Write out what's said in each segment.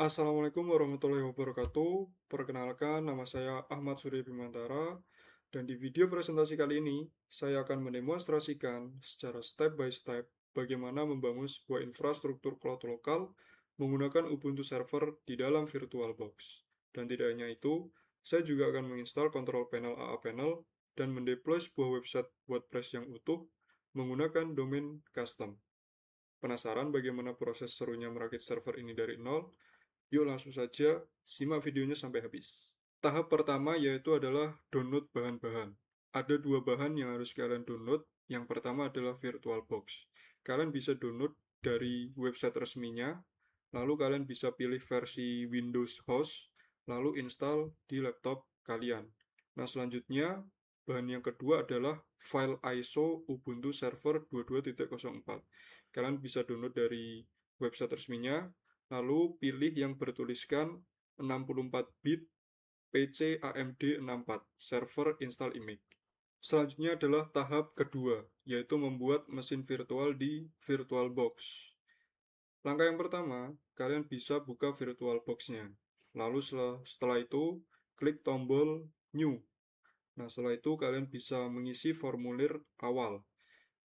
Assalamualaikum warahmatullahi wabarakatuh. Perkenalkan, nama saya Ahmad Surya Bimantara, dan di video presentasi kali ini, saya akan mendemonstrasikan secara step by step bagaimana membangun sebuah infrastruktur cloud lokal menggunakan Ubuntu Server di dalam VirtualBox. Dan tidak hanya itu, saya juga akan menginstal control panel AA Panel dan mendeploy sebuah website WordPress yang utuh menggunakan domain custom. Penasaran bagaimana proses serunya merakit server ini dari nol? Yuk langsung saja simak videonya sampai habis. Tahap pertama yaitu adalah download bahan-bahan. Ada dua bahan yang harus kalian download. Yang pertama adalah VirtualBox. Kalian bisa download dari website resminya, lalu kalian bisa pilih versi Windows host, lalu install di laptop kalian. Nah, selanjutnya bahan yang kedua adalah file ISO Ubuntu Server 22.04. Kalian bisa download dari website resminya, lalu pilih yang bertuliskan 64 bit PC AMD 64 server install image. Selanjutnya adalah tahap kedua, yaitu membuat mesin virtual di VirtualBox. Langkah yang pertama, kalian bisa buka VirtualBox-nya. Lalu setelah itu, klik tombol New. Nah, setelah itu kalian bisa mengisi formulir awal.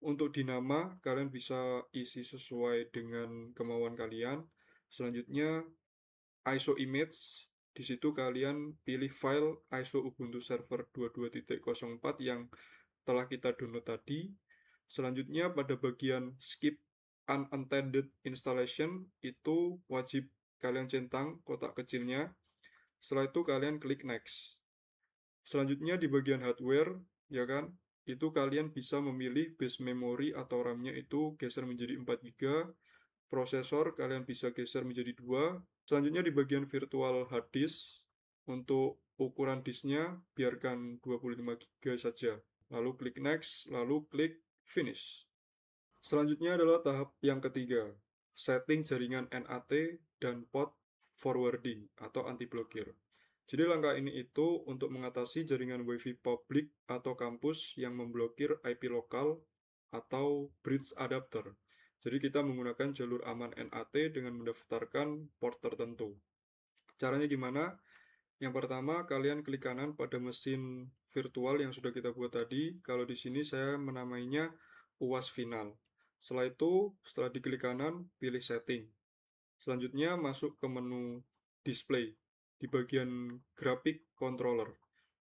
Untuk dinama, kalian bisa isi sesuai dengan kemauan kalian. Selanjutnya, ISO image. Di situ kalian pilih file ISO Ubuntu Server 22.04 yang telah kita download tadi. Selanjutnya pada bagian skip unintended installation itu wajib kalian centang kotak kecilnya. Setelah itu kalian klik next. Selanjutnya di bagian hardware, ya kan, itu kalian bisa memilih base memory atau RAM-nya itu geser menjadi 4 GB. Prosesor kalian bisa geser menjadi 2. Selanjutnya di bagian virtual hard disk, untuk ukuran disknya biarkan 25 GB saja. Lalu klik next, lalu klik finish. Selanjutnya adalah tahap yang ketiga, setting jaringan NAT dan port forwarding atau anti-blokir. Jadi langkah ini itu untuk mengatasi jaringan WiFi publik atau kampus yang memblokir IP lokal atau bridge adapter. Jadi kita menggunakan jalur aman NAT dengan mendaftarkan port tertentu. Caranya gimana? Yang pertama, kalian klik kanan pada mesin virtual yang sudah kita buat tadi. Kalau di sini saya menamainya UAS final. Setelah itu, setelah diklik kanan, pilih setting. Selanjutnya masuk ke menu display di bagian grafik controller.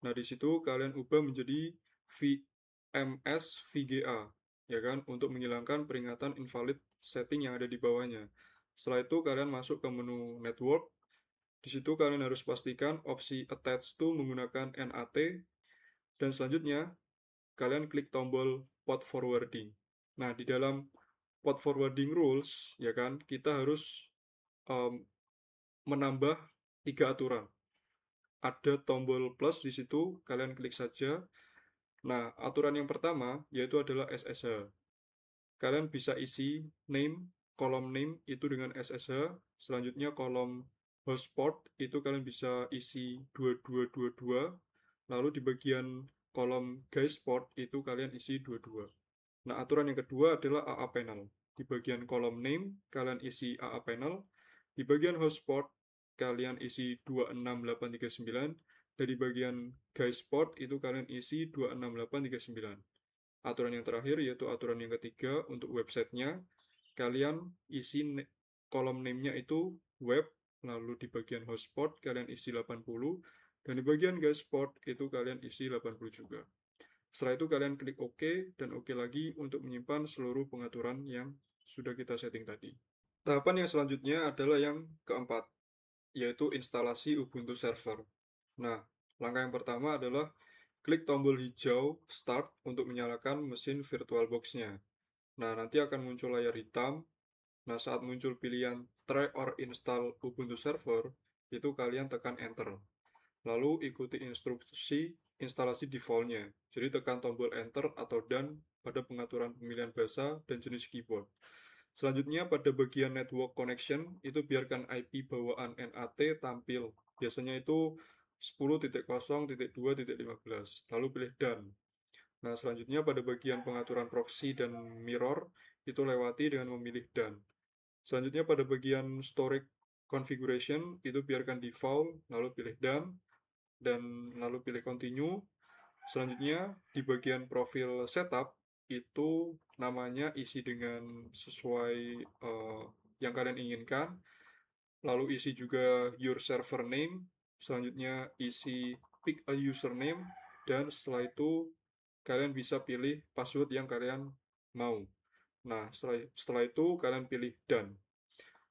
Nah, di situ kalian ubah menjadi VMS VGA, ya kan, untuk menghilangkan peringatan invalid setting yang ada di bawahnya. Setelah itu kalian masuk ke menu network. Di situ kalian harus pastikan opsi attach to menggunakan NAT, dan selanjutnya kalian klik tombol port forwarding. Nah, di dalam port forwarding rules, ya kan, kita harus um, menambah 3 aturan. Ada tombol plus di situ, kalian klik saja. Nah, aturan yang pertama yaitu adalah SSH. Kalian bisa isi name, kolom name itu dengan SSH. Selanjutnya kolom hostport itu kalian bisa isi 2222. Lalu di bagian kolom guidesport itu kalian isi 22. Nah, aturan yang kedua adalah AA panel. Di bagian kolom name kalian isi AA panel. Di bagian hostport kalian isi 26839. Dan di bagian guidesport itu kalian isi 26839. Aturan yang terakhir yaitu aturan yang ketiga untuk websitenya, kalian isi kolom name-nya itu web, lalu di bagian hostport kalian isi 80, dan di bagian guidesport itu kalian isi 80 juga. Setelah itu kalian klik OK dan OK lagi untuk menyimpan seluruh pengaturan yang sudah kita setting tadi. Tahapan yang selanjutnya adalah yang keempat, yaitu instalasi Ubuntu Server. Nah, langkah yang pertama adalah klik tombol hijau Start untuk menyalakan mesin VirtualBox-nya. Nah, nanti akan muncul layar hitam. Nah, saat muncul pilihan Try or Install Ubuntu Server, itu kalian tekan Enter. Lalu ikuti instruksi instalasi default-nya. Jadi tekan tombol Enter atau Done pada pengaturan pemilihan bahasa dan jenis keyboard. Selanjutnya pada bagian Network Connection, itu biarkan IP bawaan NAT tampil. Biasanya itu 10.0.2.15. Lalu pilih Done. Nah, selanjutnya pada bagian pengaturan proxy dan mirror, itu lewati dengan memilih Done. Selanjutnya pada bagian storage configuration itu biarkan default, lalu pilih done, dan lalu pilih continue. Selanjutnya di bagian profil setup itu namanya isi dengan sesuai yang kalian inginkan, lalu isi juga your server name, selanjutnya isi pick a username, dan setelah itu kalian bisa pilih password yang kalian mau. Nah, setelah itu kalian pilih done.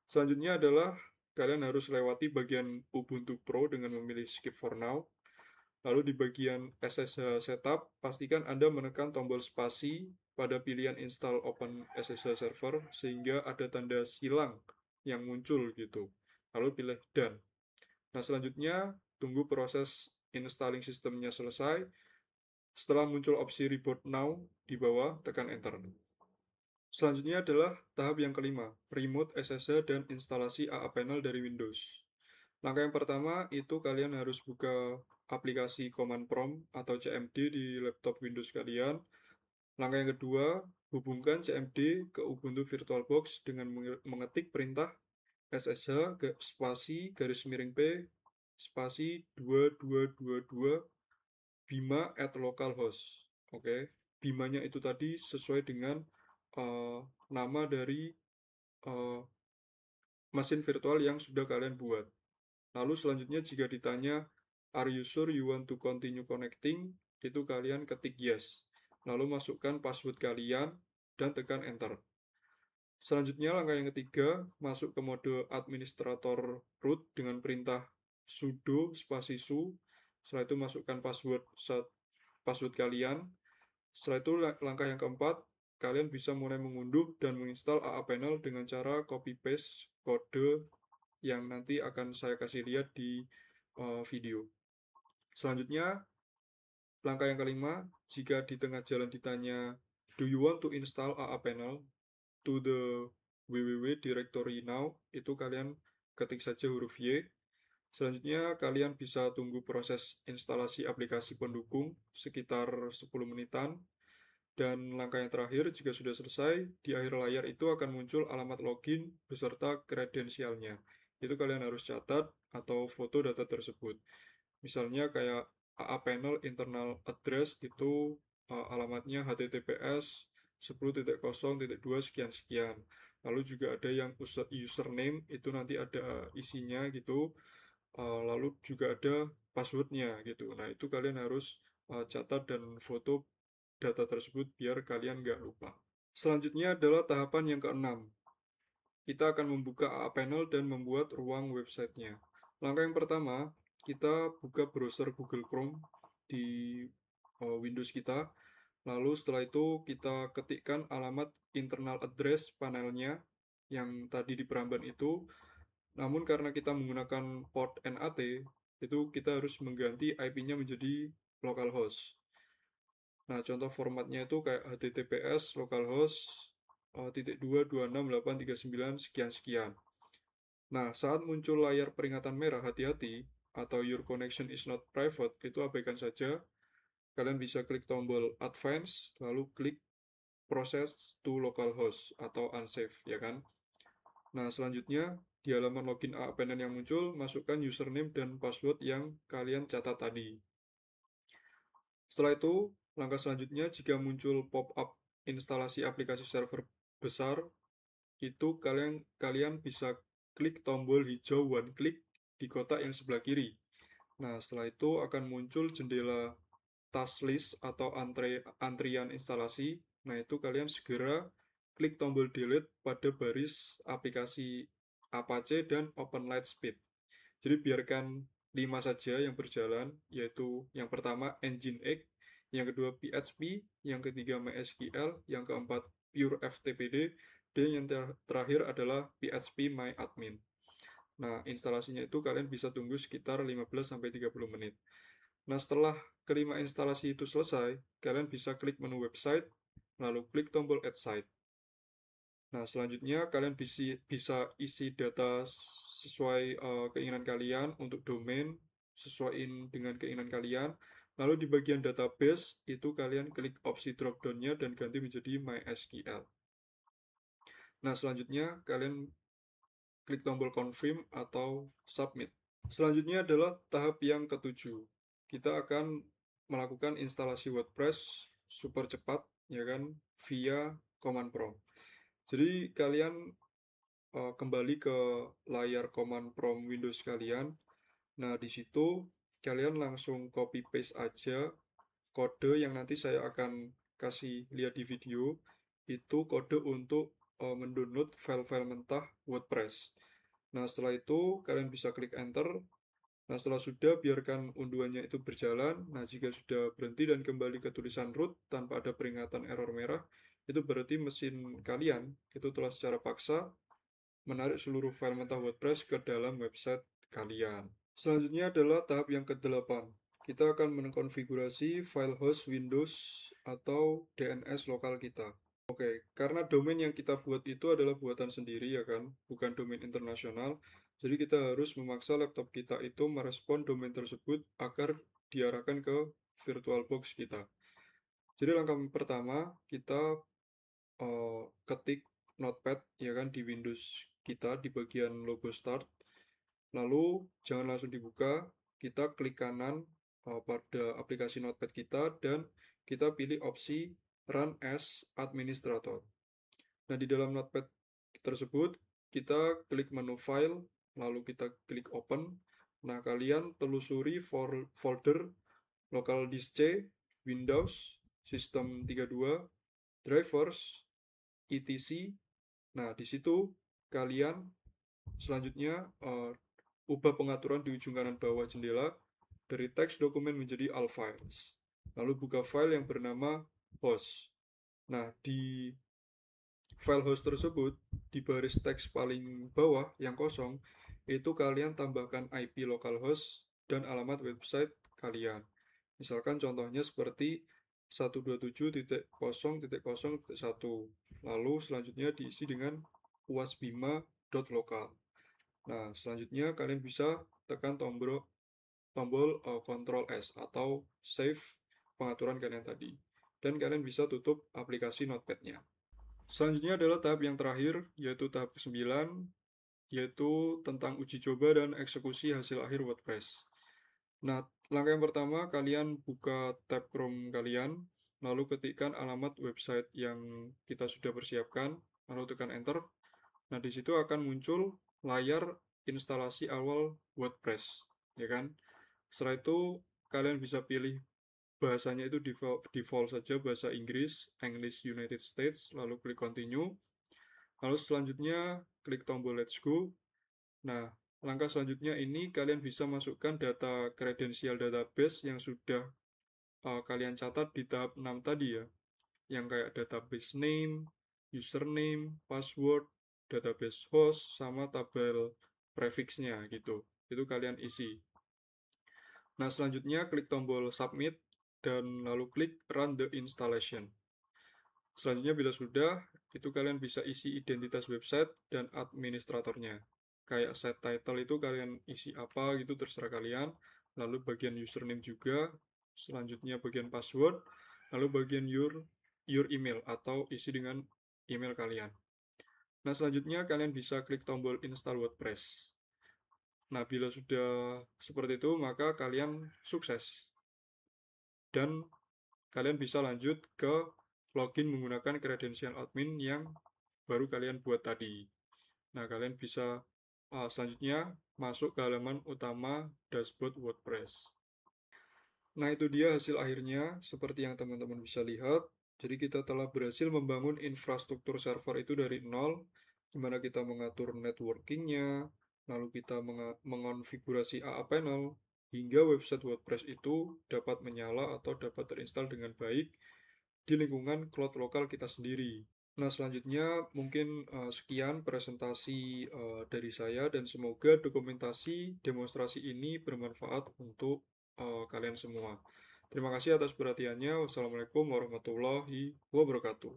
Selanjutnya adalah kalian harus lewati bagian Ubuntu Pro dengan memilih skip for now. Lalu di bagian SSH setup, pastikan Anda menekan tombol spasi pada pilihan install open SSH server sehingga ada tanda silang yang muncul gitu. Lalu pilih done. Nah, selanjutnya tunggu proses installing sistemnya selesai. Setelah muncul opsi reboot now di bawah, tekan enter. Selanjutnya adalah tahap yang kelima, remote SSH dan instalasi AA Panel dari Windows. Langkah yang pertama itu kalian harus buka aplikasi Command Prompt atau CMD di laptop Windows kalian. Langkah yang kedua, hubungkan CMD ke Ubuntu VirtualBox dengan mengetik perintah SSH spasi garis miring P spasi 2222 bima at localhost. Oke, bimanya itu tadi sesuai dengan nama dari uh, mesin virtual yang sudah kalian buat. Lalu selanjutnya jika ditanya, are you sure you want to continue connecting? Itu kalian ketik yes. Lalu masukkan password kalian dan tekan enter. Selanjutnya langkah yang ketiga, masuk ke mode administrator root dengan perintah sudo spasi su. Setelah itu masukkan password kalian. Setelah itu langkah yang keempat, kalian bisa mulai mengunduh dan menginstal AA Panel dengan cara copy paste kode yang nanti akan saya kasih lihat di video. Selanjutnya, langkah yang kelima, jika di tengah jalan ditanya, do you want to install AA Panel to the www directory now, itu kalian ketik saja huruf Y. Selanjutnya, kalian bisa tunggu proses instalasi aplikasi pendukung sekitar 10 menitan. Dan langkah yang terakhir, jika sudah selesai, di akhir layar itu akan muncul alamat login beserta kredensialnya. Itu kalian harus catat atau foto data tersebut. Misalnya kayak AA Panel internal address itu alamatnya https 10.0.2 sekian-sekian. Lalu juga ada yang username itu nanti ada isinya gitu. Lalu juga ada passwordnya gitu. Nah, itu kalian harus catat dan foto data tersebut biar kalian nggak lupa. Selanjutnya adalah tahapan yang keenam. Kita akan membuka AA Panel dan membuat ruang websitenya. Langkah yang pertama, kita buka browser Google Chrome di Windows kita. Lalu setelah itu kita ketikkan alamat internal address panelnya yang tadi di peramban itu. Namun karena kita menggunakan port NAT, itu kita harus mengganti IP-nya menjadi localhost. Nah, contoh formatnya itu kayak https localhost .226.839 sekian-sekian. Nah, saat muncul layar peringatan merah hati-hati atau your connection is not private, itu abaikan saja. Kalian bisa klik tombol advance, lalu klik process to localhost atau unsafe, ya kan? Nah, selanjutnya di halaman login APN yang muncul, masukkan username dan password yang kalian catat tadi. Setelah itu, langkah selanjutnya jika muncul pop-up instalasi aplikasi server besar, itu kalian bisa klik tombol hijau one click di kotak yang sebelah kiri. Nah, setelah itu akan muncul jendela task list atau antrian instalasi. Nah, itu kalian segera klik tombol delete pada baris aplikasi Apache dan Open Lightspeed. Jadi biarkan 5 saja yang berjalan, yaitu yang pertama Nginx, yang kedua PHP, yang ketiga MySQL, yang keempat Pure FTPD, dan yang terakhir adalah PHP MyAdmin. Nah, instalasinya itu kalian bisa tunggu sekitar 15-30 menit. Nah, setelah kelima instalasi itu selesai, kalian bisa klik menu website, lalu klik tombol Add Site. Nah, selanjutnya kalian bisa isi data sesuai keinginan kalian untuk domain, sesuaiin dengan keinginan kalian. Lalu di bagian database, itu kalian klik opsi drop-down-nya dan ganti menjadi MySQL. Nah, selanjutnya kalian klik tombol confirm atau submit. Selanjutnya adalah tahap yang ketujuh. Kita akan melakukan instalasi WordPress super cepat, ya kan, via command prompt. Jadi kalian kembali ke layar command prompt Windows kalian. Nah, di situ kalian langsung copy paste aja kode yang nanti saya akan kasih lihat di video. Itu kode untuk mendownload file-file mentah WordPress. Nah, setelah itu kalian bisa klik enter. Nah, setelah sudah, biarkan unduhannya itu berjalan. Nah, jika sudah berhenti dan kembali ke tulisan root tanpa ada peringatan error merah, itu berarti mesin kalian itu telah secara paksa menarik seluruh file mentah WordPress ke dalam website kalian. Selanjutnya adalah tahap yang ke-8. Kita akan mengkonfigurasi file host Windows atau DNS lokal kita. Oke, karena domain yang kita buat itu adalah buatan sendiri ya kan, bukan domain internasional. Jadi kita harus memaksa laptop kita itu merespon domain tersebut agar diarahkan ke VirtualBox kita. Jadi langkah pertama kita ketik Notepad ya kan di Windows kita di bagian logo Start. Lalu jangan langsung dibuka, kita klik kanan pada aplikasi Notepad kita dan kita pilih opsi Run as Administrator. Nah, di dalam Notepad tersebut kita klik menu File, lalu kita klik Open. Nah, kalian telusuri folder local disk C, Windows, System 32, drivers, etc. Nah, di situ kalian selanjutnya ubah pengaturan di ujung kanan bawah jendela dari teks dokumen menjadi all files. Lalu buka file yang bernama host. Nah, di file host tersebut, di baris teks paling bawah yang kosong, itu kalian tambahkan IP localhost dan alamat website kalian. Misalkan contohnya seperti 127.0.0.1. Lalu selanjutnya diisi dengan uasbima.local. Nah, selanjutnya kalian bisa tekan tombol Ctrl S atau save pengaturan kalian tadi. Dan kalian bisa tutup aplikasi Notepad-nya. Selanjutnya adalah tahap yang terakhir, yaitu tahap ke-9, yaitu tentang uji coba dan eksekusi hasil akhir WordPress. Nah, langkah yang pertama, kalian buka tab Chrome kalian, lalu ketikkan alamat website yang kita sudah persiapkan, lalu tekan Enter. Nah, di situ akan muncul layar instalasi awal WordPress, ya kan? Setelah itu, kalian bisa pilih bahasanya itu default saja, bahasa Inggris, English United States, lalu klik Continue. Lalu selanjutnya, klik tombol Let's Go. Nah, langkah selanjutnya ini kalian bisa masukkan data kredensial database yang sudah kalian catat di tahap 6 tadi ya. Yang kayak database name, username, password, database host, sama tabel prefixnya gitu. Itu kalian isi. Nah, selanjutnya klik tombol submit dan lalu klik run the installation. Selanjutnya bila sudah, itu kalian bisa isi identitas website dan administratornya. Kayak set title itu kalian isi apa gitu terserah kalian. Lalu bagian username juga, selanjutnya bagian password, lalu bagian your email atau isi dengan email kalian. Nah, selanjutnya kalian bisa klik tombol install WordPress. Nah, bila sudah seperti itu, maka kalian sukses. Dan kalian bisa lanjut ke login menggunakan kredensial admin yang baru kalian buat tadi. Nah, kalian bisa selanjutnya masuk ke halaman utama dashboard WordPress. Nah, itu dia hasil akhirnya seperti yang teman-teman bisa lihat. Jadi kita telah berhasil membangun infrastruktur server itu dari nol, di mana kita mengatur networkingnya, lalu kita mengonfigurasi AA panel, hingga website WordPress itu dapat menyala atau dapat terinstall dengan baik di lingkungan cloud lokal kita sendiri. Nah, selanjutnya mungkin sekian presentasi dari saya dan semoga dokumentasi demonstrasi ini bermanfaat untuk kalian semua. Terima kasih atas perhatiannya. Wassalamualaikum warahmatullahi wabarakatuh.